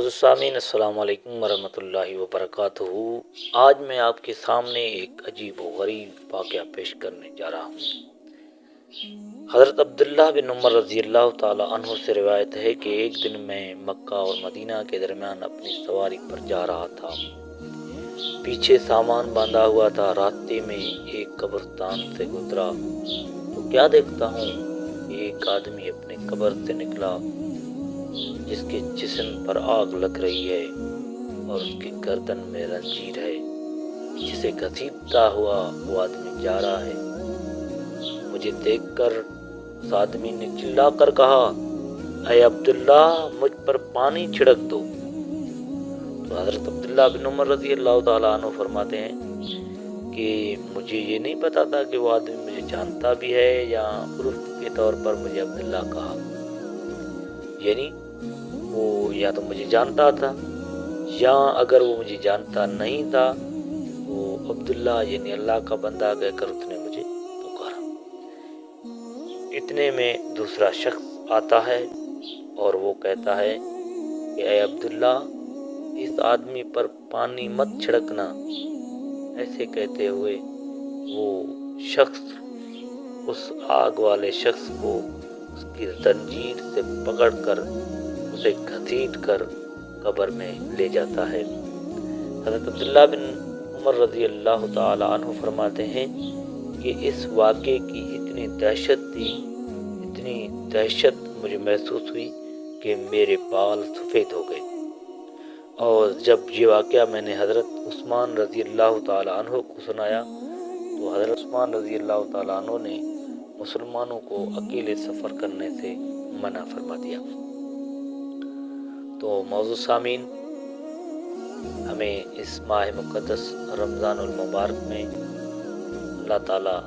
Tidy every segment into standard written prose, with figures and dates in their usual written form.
معزز سامعین، السلام علیکم ورحمۃ اللہ وبرکاتہ۔ آج میں آپ کے سامنے ایک عجیب و غریب واقعہ پیش کرنے جا رہا ہوں۔ حضرت عبداللہ بن عمر رضی اللہ تعالی عنہ سے روایت ہے کہ ایک دن میں مکہ اور مدینہ کے درمیان اپنی سواری پر جا رہا تھا۔ پیچھے سامان باندھا ہوا تھا۔ راستے میں ایک قبرستان سے گزرا تو کیا دیکھتا ہوں، ایک آدمی اپنے قبر سے نکلا جس کے جسم پر آگ لگ رہی ہے اور اس کی گردن میں زنجیر ہے، جسے گھسیٹتا ہوا وہ آدمی جا رہا ہے۔ مجھے دیکھ کر اس آدمی نے چلا کر کہا، اے عبداللہ، مجھ پر پانی چھڑک دو۔ تو حضرت عبداللہ بن عمر رضی اللہ تعالیٰ عنہ فرماتے ہیں کہ مجھے یہ نہیں پتا تھا کہ وہ آدمی مجھے جانتا بھی ہے یا عرف کے طور پر مجھے عبداللہ کہا، یعنی وہ یا تو مجھے جانتا تھا یا اگر وہ مجھے جانتا نہیں تھا وہ عبداللہ یعنی اللہ کا بندہ کہہ کر اس نے مجھے پکارا۔ اتنے میں دوسرا شخص آتا ہے اور وہ کہتا ہے کہ اے عبداللہ، اس آدمی پر پانی مت چھڑکنا۔ ایسے کہتے ہوئے وہ شخص اس آگ والے شخص کو اس کی زنجیر سے پکڑ کر اسے گھسیٹ کر قبر میں لے جاتا ہے۔ حضرت عبداللہ بن عمر رضی اللہ تعالی عنہ فرماتے ہیں کہ اس واقعے کی اتنی دہشت مجھے محسوس ہوئی کہ میرے بال سفید ہو گئے، اور جب یہ واقعہ میں نے حضرت عثمان رضی اللہ تعالی عنہ کو سنایا تو حضرت عثمان رضی اللہ تعالی عنہ نے مسلمانوں کو اکیلے سفر کرنے سے منع فرما دیا۔ تو معزز سامعین، ہمیں اس ماہ مقدس رمضان المبارک میں اللہ تعالیٰ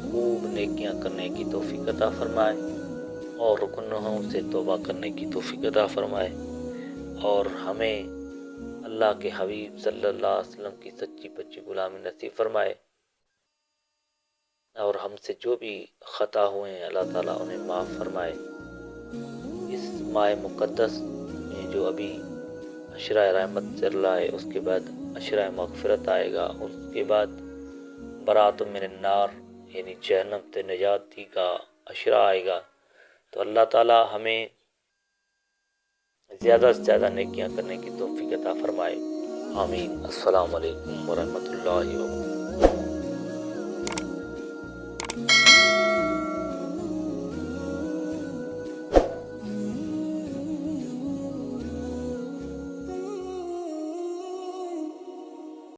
خوب نیکیاں کرنے کی توفیق عطا فرمائے اور گناہوں سے توبہ کرنے کی توفیق عطا فرمائے، اور ہمیں اللہ کے حبیب صلی اللہ علیہ وسلم کی سچی پچی غلامی نصیب فرمائے، اور ہم سے جو بھی خطا ہوئے ہیں اللہ تعالیٰ انہیں معاف فرمائے۔ اس ماہ مقدس میں جو ابھی عشرہ رحمت چل رہا ہے، اس کے بعد عشرہ مغفرت آئے گا، اس کے بعد برات من النار یعنی جہنم سے نجاتی کا عشرہ آئے گا۔ تو اللہ تعالیٰ ہمیں زیادہ سے زیادہ نیکیاں کرنے کی توفیق عطا فرمائے، آمین۔ السلام علیکم ورحمۃ اللہ وبرکاتہ۔